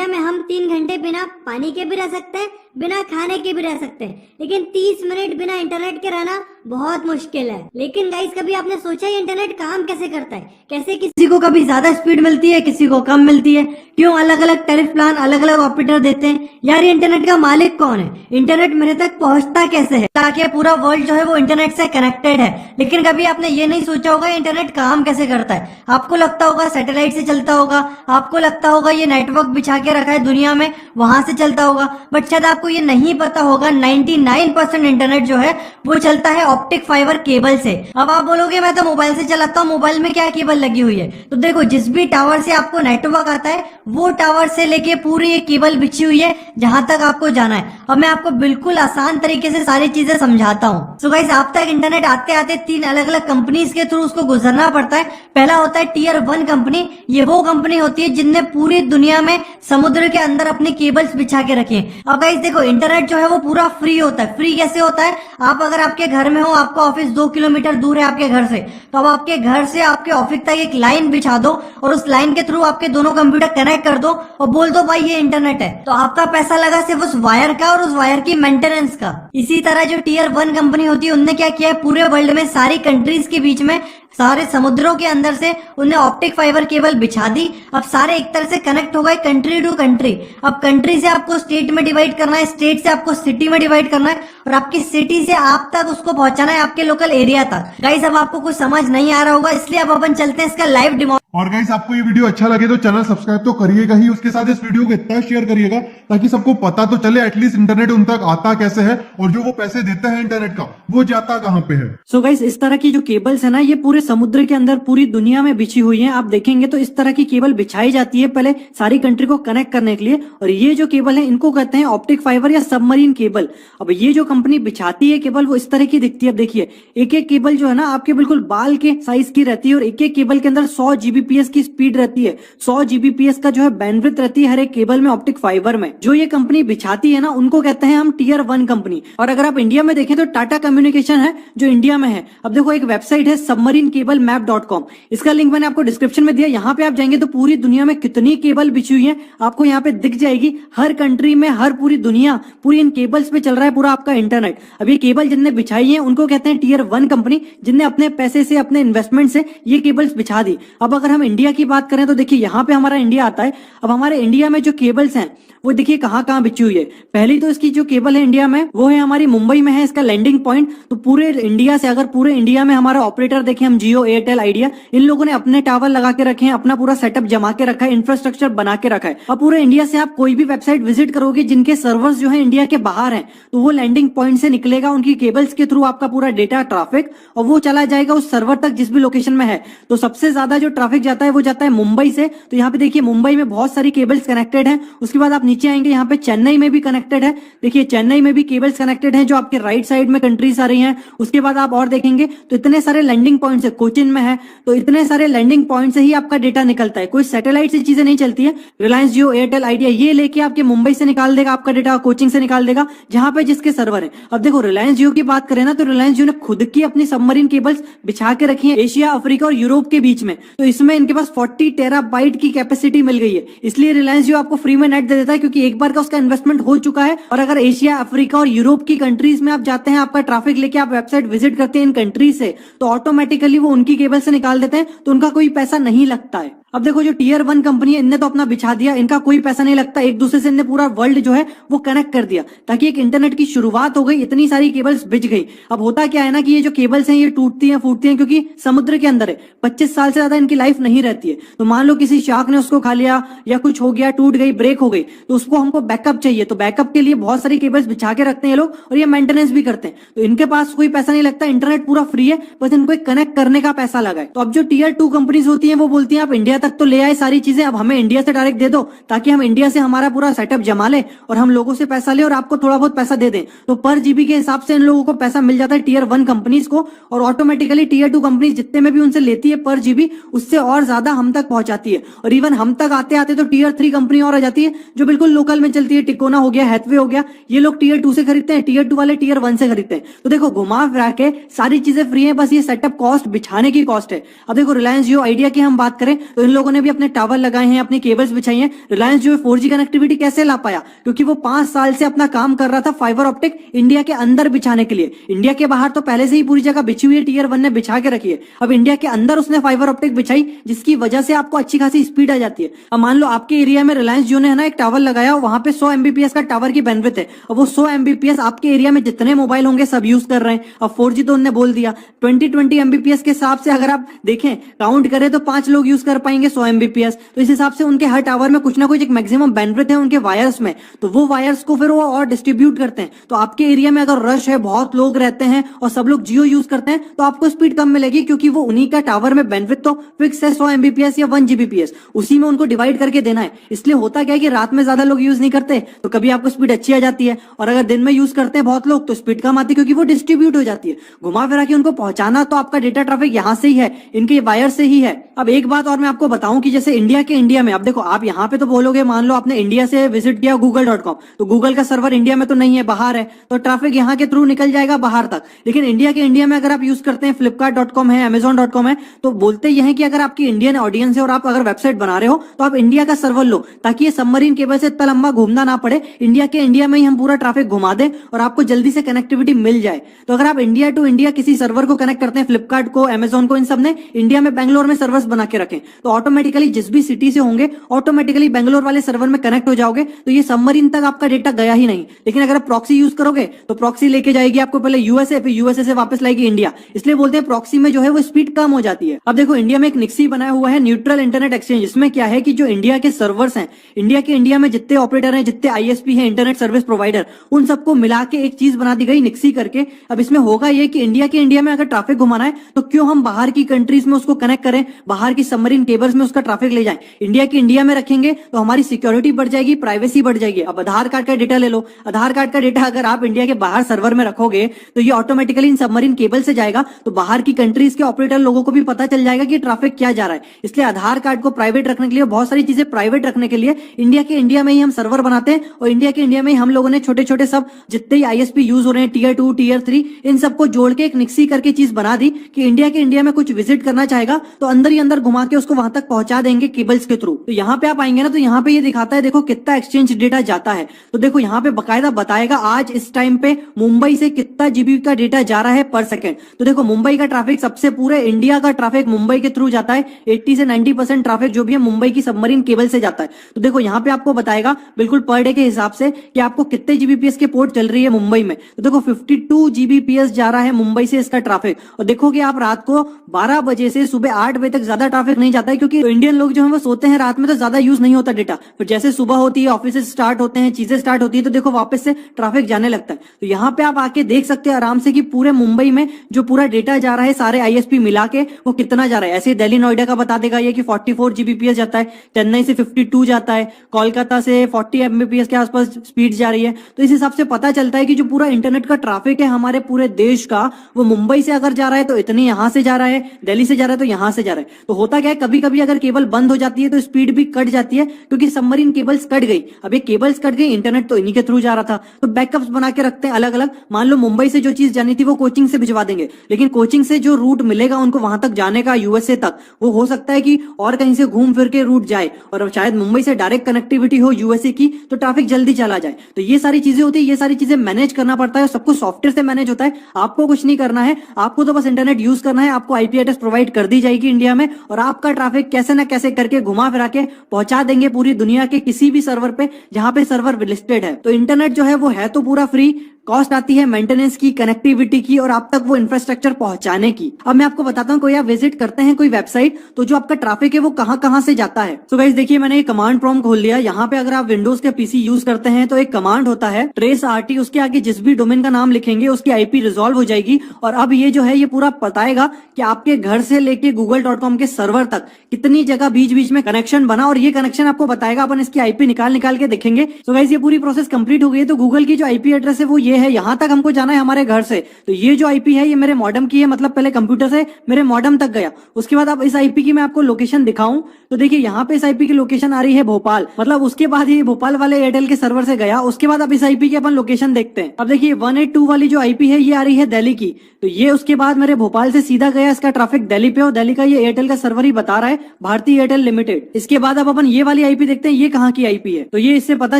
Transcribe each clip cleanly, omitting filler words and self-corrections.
India में हम 3 घंटे बिना पानी के भी रह सकते हैं, बिना खाने के भी रह सकते हैं, लेकिन 30 मिनट बिना इंटरनेट के रहना बहुत मुश्किल है। लेकिन गाइस, कभी आपने सोचा ये इंटरनेट काम कैसे करता है? कैसे किसी को कभी ज्यादा स्पीड मिलती है, किसी को कम मिलती है? क्यों अलग अलग टैरिफ प्लान अलग अलग ऑपरेटर देते हैं? यार, ये इंटरनेट का मालिक कौन है? इंटरनेट मेरे तक पहुंचता कैसे है? ताकि पूरा वर्ल्ड जो है वो इंटरनेट से कनेक्टेड है। लेकिन कभी आपने ये नहीं सोचा होगा इंटरनेट काम कैसे करता है। आपको लगता होगा सैटेलाइट से चलता होगा, आपको लगता होगा ये नेटवर्क बिछा के रखा है दुनिया में, वहां से चलता होगा। बट शायद आपको ये नहीं पता होगा 99% इंटरनेट जो है वो चलता है ऑप्टिक फाइबर केबल से। अब आप बोलोगे मैं तो मोबाइल से चलाता हूँ, मोबाइल में क्या केबल लगी हुई है? तो देखो, जिस भी टावर से आपको नेटवर्क आता है वो टावर से लेके पूरी ये केबल बिछी हुई है जहां तक आपको जाना है। अब मैं आपको बिल्कुल आसान तरीके से सारी चीजें समझाता हूँ। सो गाइस, आप तक इंटरनेट आते आते 3 अलग अलग कंपनीज के थ्रू उसको गुजरना पड़ता है। पहला होता है टियर 1 कंपनी। ये वो कंपनी होती है जिनने पूरी दुनिया में समुद्र के अंदर अपने केबल्स बिछा के रखे हैं। अब गाइस देखो, इंटरनेट जो है वो पूरा फ्री होता है। फ्री कैसे होता है? आप अगर आपके घर में हो, आपका ऑफिस 2 किलोमीटर दूर है आपके घर से, तो अब आपके घर से आपके ऑफिस तक एक लाइन बिछा दो और उस लाइन के थ्रू आपके दोनों कंप्यूटर कनेक्ट कर दो और बोल दो भाई ये इंटरनेट है। तो आपका पैसा लगा सिर्फ उस वायर का और उस वायर की मेंटेनेंस का। इसी तरह जो टियर 1 कंपनी होती है उनने क्या किया है, पूरे वर्ल्ड में सारी कंट्रीज के बीच में, सारे समुद्रों के अंदर से उन्हें ऑप्टिक फाइबर केबल बिछा दी। अब सारे एक तरह से कनेक्ट हो गए कंट्री टू कंट्री। अब कंट्री से आपको स्टेट में डिवाइड करना है, स्टेट से आपको सिटी में डिवाइड करना है और आपकी सिटी से आप तक उसको पहुंचाना है आपके लोकल एरिया तक। गाइस, अब आपको कुछ समझ नहीं आ रहा होगा, इसलिए अब अपन चलते हैं इसका लाइव डेमो। और गाइस, आपको ये वीडियो अच्छा लगे तो चैनल सब्सक्राइब तो करिएगा ही, उसके साथ इस वीडियो को इतना शेयर करिएगा ताकि सबको पता तो चले एटलीस्ट इंटरनेट उन तक आता कैसे है और जो वो पैसे देते हैं इंटरनेट का वो जाता कहाँ पे है। सो गाइस, इस तरह की जो केबल्स है ना, ये पूरे समुद्र के अंदर पूरी दुनिया में बिछी हुई है। आप देखेंगे तो इस तरह की केबल बिछाई जाती है पहले सारी कंट्री को कनेक्ट करने के लिए। और ये जो केबल है इनको कहते हैं ऑप्टिक फाइबर या सबमरीन केबल। अब ये जो कंपनी बिछाती है केबल वो इस तरह की दिखती है। अब देखिए, एक एक केबल जो है ना आपके बिल्कुल बाल के साइज की रहती है और एक एक केबल के अंदर 100 Gbps की स्पीड रहती है। 100 Gbps का जो है बैंडविड्थ रहती है हर एक केबल में ऑप्टिक फाइबर में। जो ये कंपनी बिछाती है ना उनको कहते हैं हम टियर 1 कंपनी। और अगर आप इंडिया में देखें तो टाटा कम्युनिकेशन है जो इंडिया में है। अब देखो, एक वेबसाइट है submarinecablmap.com, इसका लिंक मैंने आपको डिस्क्रिप्शन में दिया। यहाँ पे आप जाएंगे तो पूरी दुनिया में कितनी केबल बिछी हुई है आपको यहाँ पे दिख जाएगी। हर कंट्री में, हर पूरी दुनिया, पूरी इन केबल्स पे चल रहा है पूरा आपका इंटरनेट। अब ये केबल जिनने बिछाई है उनको कहते हैं टियर 1 कंपनी, जिनने अपने पैसे से, अपने इन्वेस्टमेंट से ये केबल्स बिछा दी। अब अगर हम इंडिया की बात करें तो देखिए, यहाँ पे हमारा इंडिया आता है। अब हमारे इंडिया में जो केबल्स हैं वो देखिए कहाँ कहाँ बिछी हुई है। पहली तो इसकी जो केबल है इंडिया में वो है हमारी मुंबई में है इसका लैंडिंग पॉइंट। तो पूरे इंडिया से, अगर पूरे इंडिया में हमारा ऑपरेटर देखें हम, जियो, एयरटेल, आइडिया, इन लोगों ने अपने टावर लगा के रखे हैं, अपना पूरा सेटअप जमा के रखा है, इंफ्रास्ट्रक्चर बना के रखा है। अब पूरे इंडिया से आप कोई भी वेबसाइट विजिट करोगे जिनके सर्वर्स जो है इंडिया के बाहर हैं, तो वो लैंडिंग पॉइंट से निकलेगा उनकी केबल्स के थ्रू आपका पूरा डेटा ट्रैफिक, और वो चला जाएगा उस सर्वर तक जिस भी लोकेशन में है। तो सबसे ज्यादा जो ट्रैफिक जाता है वो जाता है मुंबई से। तो यहाँ पे देखिए, मुंबई में बहुत सारी केबल्स कनेक्टेड है। उसके बाद आप नीचे आएंगे, यहाँ पे चेन्नई में भी कनेक्टेड है। देखिए, चेन्नई में भी केबल्स कनेक्टेड हैं जो आपके राइट साइड में कंट्रीज आ रही हैं। उसके बाद आप और देखेंगे तो इतने सारे लैंडिंग पॉइंट्स है, कोचिन में है। तो इतने सारे लैंडिंग पॉइंट से ही आपका डेटा निकलता है, कोई सैटेलाइट से चीजें नहीं चलती है। रिलायंस जियो, एयरटेल, आइडिया ये लेके आपके मुंबई से निकाल देगा आपका डेटा, कोचिंग से निकाल देगा जहां पे जिसके सर्वर है। अब देखो, रिलायंस जियो की बात करें ना तो रिलायंस जियो ने खुद की अपनी सबमरीन केबल्स बिछा के रखी है एशिया, अफ्रीका और यूरोप के बीच में। तो इसमें इनके पास 40 टेराबाइट की कैपेसिटी मिल गई है। इसलिए रिलायंस जियो आपको फ्री में नेट दे देता है क्योंकि एक बार का उसका इन्वेस्टमेंट हो चुका है। और अगर एशिया, अफ्रीका और यूरोप की कंट्रीज में आप जाते हैं, आपका ट्रैफिक लेके आप वेबसाइट विजिट करते हैं इन कंट्रीज से, तो ऑटोमेटिकली वो उनकी केबल से निकाल देते हैं, तो उनका कोई पैसा नहीं लगता है। अब देखो, जो टियर 1 कंपनी है इनने तो अपना बिछा दिया, इनका कोई पैसा नहीं लगता। एक दूसरे से इनने पूरा वर्ल्ड जो है वो कनेक्ट कर दिया ताकि एक इंटरनेट की शुरुआत हो गई। इतनी सारी केबल्स बिछ गई। अब होता क्या है ना कि ये जो केबल्स हैं ये टूटती हैं, फूटती हैं क्योंकि समुद्र के अंदर है। 25 साल से ज्यादा इनकी लाइफ नहीं रहती है। तो मान लो किसी शार्क ने उसको खा लिया या कुछ हो गया, टूट गई, ब्रेक हो गई, तो उसको हमको बैकअप चाहिए। तो बैकअप के लिए बहुत सारी केबल्स बिछा के रखते हैं ये लोग और ये मेंटेनेंस भी करते हैं। तो इनके पास कोई पैसा नहीं लगता, इंटरनेट पूरा फ्री है, बस इनको कनेक्ट करने का पैसा लगा है। तो अब जो टियर 2 कंपनीज होती है वो बोलती है आप इंडिया तक तो ले आए सारी चीजें, अब हमें इंडिया से डायरेक्ट दे दो ताकि हम इंडिया से हमारा पूरा सेटअप जमा ले और हम लोगों से पैसा ले और आपको थोड़ा बहुत पैसा दे दें। तो पर जीबी के हिसाब से इन लोगों को पैसा मिल जाता है टियर 1 कंपनीज को, और ऑटोमेटिकली टियर 2 कंपनीज जितने में भी उनसे लेती है पर जीबी, उससे और ज्यादा हम तक पहुंचाती है। और इवन हम तक आते आते तो टियर 3 कंपनी और आ जाती है जो बिल्कुल लोकल में चलती है। टिकोना हो गया, हैथवे हो गया, ये लोग टियर 2 से खरीदते हैं, टियर 2 वाले टियर 1 से खरीदते हैं। तो देखो, घुमा फिरा के सारी चीजें फ्री है, बस ये सेटअप कॉस्ट, बिछाने की कॉस्ट है। अब देखो, रिलायंस जियो, आइडिया की हम बात करें तो इन लोगों ने भी अपने टावर लगाए हैं, अपनी केबल्स बिछाई हैं, रिलायंस जो है 4G कनेक्टिविटी कैसे ला पाया? क्योंकि वो 5 साल से अपना काम कर रहा था फाइबर ऑप्टिक इंडिया के अंदर बिछाने के लिए। इंडिया के बाहर तो पहले से ही पूरी जगह बिछी हुई है, टियर 1 ने बिछा के रखी है। अब इंडिया के अंदर उसने फाइबर ऑप्टिक बिछाई, जिसकी वजह से आपको अच्छी खासी स्पीड आ जाती है। अब मान लो आपके एरिया में रिलायंस जो ने है ना एक टावर लगाया, वहां पे 100 Mbps का टावर की बैंडविड्थ है। अब वो 100 Mbps आपके एरिया में जितने मोबाइल होंगे सब यूज कर रहे हैं। अब 4G तो उन्होंने बोल दिया, 20 Mbps के हिसाब से अगर आप देखें काउंट करें तो 5 लोग यूज कर पाएंगे 100 Mbps। तो इस हिसाब से उनके हर टावर में कुछ ना कुछ एक मैक्सिमम बैंडविड्थ है उनके वायर्स में, तो वो वायर्स को फिर वो और डिस्ट्रीब्यूट करते हैं। तो आपके एरिया में अगर रश है, बहुत लोग रहते हैं और सब लोग जियो यूज करते हैं, तो आपको स्पीड कम मिलेगी, क्योंकि वो उन्हीं का टावर में बैंडविड्थ तो फिक्स है 100 Mbps या 1 Gbps, उसी में उनको डिवाइड करके देना है। इसलिए होता क्या है कि रात में ज्यादा लोग यूज नहीं करते तो कभी आपको स्पीड अच्छी आ जाती है, और अगर दिन में यूज करते हैं बहुत लोग तो स्पीड कम आती है, क्योंकि वो डिस्ट्रीब्यूट हो जाती है। घुमा फिरा के उनको पहुंचाना तो आपका डेटा ट्रैफिक यहाँ से ही है, इनके वायर से ही है। अब एक बात और मैं आपको बताऊं कि जैसे इंडिया में, अब देखो आप यहाँ पे तो बोलोगे, मान लो आपने इंडिया से विजिट किया google.com, तो गूगल का सर्वर इंडिया में तो नहीं है, बाहर है, तो ट्रैफिक यहाँ के थ्रू निकल जाएगा बाहर तक। लेकिन इंडिया में अगर आप यूज करते हैं flipkart.com है, amazon.com है, तो बोलते यह है कि अगर आपकी इंडियन ऑडियंस है और आप अगर वेबसाइट बना रहे हो तो आप इंडिया का सर्वर लो, ताकि ये सबमरीन केबल से इतना लंबा घूमना ना पड़े। इंडिया में ही हम पूरा ट्रैफिक घुमा दें और आपको जल्दी से कनेक्टिविटी मिल जाए। तो अगर आप इंडिया टू इंडिया किसी सर्वर को कनेक्ट करते हैं, फ्लिपकार्ट को, अमेजोन को, इन सब ने इंडिया में बेंगलोर में सर्वर्स बना के रखें, तो ऑटोमेटिकली जिस भी सिटी से होंगे ऑटोमेटिकली बेंगलोर वाले सर्वर में कनेक्ट हो जाओगे, तो ये सबमरीन तक आपका डेटा गया ही नहीं। लेकिन अगर आप प्रॉक्सी यूज करोगे तो प्रॉक्सी लेके जाएगी आपको पहले यूएसए, फिर यूएसए से वापस लाएगी इंडिया। इसलिए बोलते हैं प्रॉक्सी में जो है वो स्पीड कम हो जाती है। अब देखो इंडिया में एक निक्सी बनाया हुआ है, न्यूट्रल इंटरनेट एक्सचेंज। इसमें क्या है कि जो इंडिया के सर्वर्स हैं, इंडिया में जितने ऑपरेटर हैं, जितने आईएसपी हैं, इंटरनेट सर्विस प्रोवाइडर, उन सबको मिला के एक चीज बना दी गई निक्सी करके। अब इसमें होगा ये कि इंडिया में अगर ट्रैफिक घुमाना है तो क्यों हम बाहर की कंट्रीज में उसको कनेक्ट करें, बाहर की सबमरीन केबल्स में उसका ट्रैफिक ले जाएं। इंडिया में रखेंगे तो हमारी सिक्योरिटी बढ़ जाएगी, प्राइवेसी बढ़ जाएगी। अब आधार कार्ड का डेटा ले लो, आधार कार्ड का डेटा अगर आप इंडिया के बाहर सर्वर में रखोगे तो ये ऑटोमेटिकली इन सबमरीन केबल से जाएगा, तो बाहर की कंट्रीज के ऑपरेटर लोगों को भी पता चल जाएगा कि ट्रैफिक क्या जा रहा है। इसलिए आधार कार्ड को प्राइवेट रखने के लिए, बहुत सारी चीजें प्राइवेट रखने के लिए इंडिया में ही हम सर्वर बनाते हैं, और इंडिया में ही हम लोगों ने छोटे छोटे सब जितने ही आईएसपी यूज हो रहे हैं, टियर 2 टियर 3, इन सबको जोड़ के एक निक्सी करके चीज बना दी कि इंडिया में कुछ विजिट करना चाहेगा तो अंदर ही अंदर घुमा के उसको वहां तक पहुंचा देंगे केबल्स के थ्रू। तो यहाँ पे आप आएंगे ना, तो यहाँ पे ये दिखाता है, देखो कितना एक्सचेंज डेटा जाता है। तो देखो यहाँ पे बकायदा बताएगा आज इस टाइम पे मुंबई से कितना जीबी का डेटा जा रहा है पर सेकंड। तो देखो मुंबई का ट्रैफिक, सबसे पूरे इंडिया का ट्रैफिक मुंबई के थ्रू जाता है। 80 से 90% ट्रैफिक जो भी है मुंबई की सबमरीन केबल से जाता है। तो देखो यहाँ पे आपको बताएगा बिल्कुल पर डे के हिसाब से कि आपको कितने जीबीपीएस के पोर्ट चल रही है मुंबई में। तो देखो 52 जीबीपीएस जा रहा है मुंबई से इसका ट्रैफिक। और देखोगे आप रात को 12 बजे से सुबह 8 बजे तक ज्यादा ट्रैफिक नहीं जाता है, क्योंकि इंडियन लोग जो है वो सोते हैं रात में, तो ज्यादा यूज नहीं होता डेटा। फिर जैसे सुबह होती है, ऑफिस स्टार्ट होते हैं, चीजें स्टार्ट होती है, तो देखो वापस से ट्रैफिक जाने लगता है। तो यहाँ पे आप आके देख सकते हैं आराम से कि पूरे मुंबई में जो पूरा डेटा जा रहा है सारे आईएसपी मिला के वो कितना जा रहा है। ऐसे दिल्ली नोएडा का बता देगा ये कि 44 जीबीपीएस जाता है, चेन्नई से 52 जाता है, कोलकाता से 40 एमबीपीएस के आसपास स्पीड जा रही है। तो इस हिसाब से पता चलता है कि जो पूरा इंटरनेट का ट्रैफिक है हमारे पूरे देश का, वो मुंबई से अगर जा रहा है तो इतनी यहां से जा रहा है, दिल्ली से जा रहा है तो यहां से जा रहा है। तो होता क्या है, कभी कभी अगर केबल बंद हो जाती है तो स्पीड भी कट जाती है, क्योंकि सबमरीन केबल्स कट गई। अब ये केबल्स कट गई, इंटरनेट तो इन्हीं के थ्रू जा रहा था, तो बैकअप्स बना के रखते हैं अलग अलग। मान लो मुंबई से जो चीज जानी थी वो कोचिंग से भिजवा देंगे, लेकिन कोचिंग से जो रूट मिलेगा उनको वहां तक जाने का यूएसए तक, वो हो सकता है कि और कहीं से घूम फिर के रूट जाए, और शायद मुंबई से डायरेक्ट कनेक्टिविटी हो यूएसए की, तो ट्रैफिक जल्दी चला जाए। तो ये सारी चीजें होती है, ये सारी चीजें मैनेज करना पड़ता है, सब कुछ सॉफ्टवेयर से मैनेज होता है। आपको कुछ नहीं करना है, आपको तो बस इंटरनेट यूज करना है, आपको आईपी एड्रेस प्रोवाइड कर दी जाएगी इंडिया में, और आपका ट्रैफिक कैसे ना कैसे करके घुमा फिरा के पहुंचा देंगे पूरी दुनिया के किसी भी सर्वर पे जहां पे सर्वर लिस्टेड है। तो इंटरनेट जो है वो है तो पूरा फ्री, कॉस्ट आती है मेंटेनेंस की, कनेक्टिविटी की, और आप तक वो इंफ्रास्ट्रक्चर पहुंचाने की। अब मैं आपको बताता हूँ, कोई आप विजिट करते हैं कोई वेबसाइट, तो जो आपका ट्रैफिक है वो कहां से जाता है। तो गाइस देखिए, मैंने ये कमांड प्रॉम्प्ट खोल लिया। यहाँ पे अगर आप विंडोज के पीसी यूज करते हैं तो एक कमांड होता है ट्रेस आरटी, उसके आगे जिस भी डोमेन का नाम लिखेंगे उसकी आईपी रिजॉल्व हो जाएगी। और अब ये जो है ये पूरा बताएगा कि आपके घर से लेके google.com के सर्वर तक कितनी जगह बीच बीच में कनेक्शन बना, और ये कनेक्शन आपको बताएगा। अपन इसकी आईपी निकाल के देखेंगे। तो गाइस ये पूरी प्रोसेस कंप्लीट हो गई है। तो गूगल की जो आईपी एड्रेस है वो ये है, यहाँ तक हमको जाना है हमारे घर से। तो ये जो आईपी है ये मेरे मॉडेम की है, मतलब पहले कंप्यूटर से मेरे मॉडेम तक गया। उसके बाद अब इस आईपी की मैं आपको लोकेशन दिखाऊं तो देखिए यहाँ पे इस आईपी की लोकेशन आ रही है भोपाल, मतलब उसके बाद ये भोपाल वाले एयरटेल के सर्वर से गया। उसके बाद अब इस आईपी की अपन लोकेशन देखते हैं। अब देखिए 182 वाली जो आईपी है ये आ रही है दिल्ली की, तो ये उसके बाद मेरे भोपाल से सीधा गया, इसका ट्रैफिक दिल्ली पे, और दिल्ली का ये एयरटेल का सर्वर ही बता रहा है, भारतीय एयरटेल लिमिटेड। इसके बाद अब अपन ये वाली आईपी देखते हैं ये कहाँ की आईपी है। तो ये इससे पता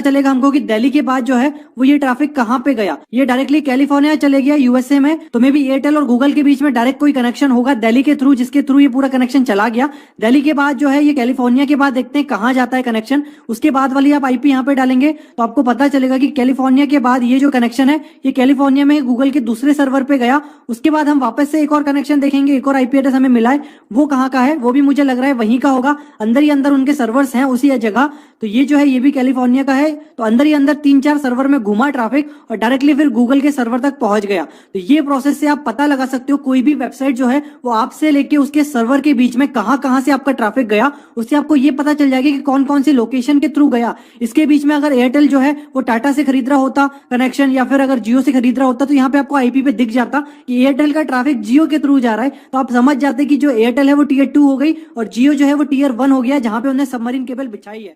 चलेगा हमको कि दिल्ली के बाद जो है वो ये ट्रैफिक कहाँ पे गया, ये डायरेक्टली कैलिफोर्निया चले गया यूएसए में। तो मे बी एयरटेल और गूगल के बीच में डायरेक्ट कोई कनेक्शन होगा दिल्ली के थ्रू, जिसके थ्रू ये पूरा कनेक्शन चला गया। दिल्ली के बाद जो है ये कैलिफोर्निया के बाद देखते हैं कहाँ जाता है कनेक्शन। उसके बाद वाली आप आईपी यहाँ पे डालेंगे तो आपको पता चलेगा कि कैलिफोर्निया के बाद ये जो कनेक्शन है ये कैलिफोर्निया में गूगल के दूसरे सर्वर पे गया। उसके बाद हम वापस से एक और कनेक्शन देखेंगे, एक और आईपी एड्रेस हमें मिला है, वो कहाँ का है, वो भी मुझे लग रहा है वहीं का होगा, अंदर ही अंदर उनके सर्वर्स हैं उसी जगह। तो ये जो है ये भी कैलिफोर्निया का है। तो अंदर ही अंदर 3-4 सर्वर में घुमा ट्रैफिक और डायरेक्टली फिर गूगल के सर्वर तक पहुंच गया। तो ये प्रोसेस से आप पता लगा सकते हो कोई भी वेबसाइट जो है वो आपसे लेके उसके सर्वर के बीच में कहां कहां से आपका ट्रैफिक गया, उससे आपको ये पता चल जाएगा कि कौन कौन सी लोकेशन के थ्रू गया। इसके बीच में अगर एयरटेल जो है वो टाटा से खरीद रहा होता कनेक्शन, या फिर अगर जियो से खरीद रहा होता, तो यहाँ पे आपको आईपी पे दिख जाता कि एयरटेल का ट्रैफिक जियो के थ्रू जा रहा है। तो आप समझ जाते कि जो एयरटेल है वो टियर 2 हो गई और जियो जो है वो टियर 1 हो गया, जहां पे उन्हें सबमरीन केबल बिछाई है।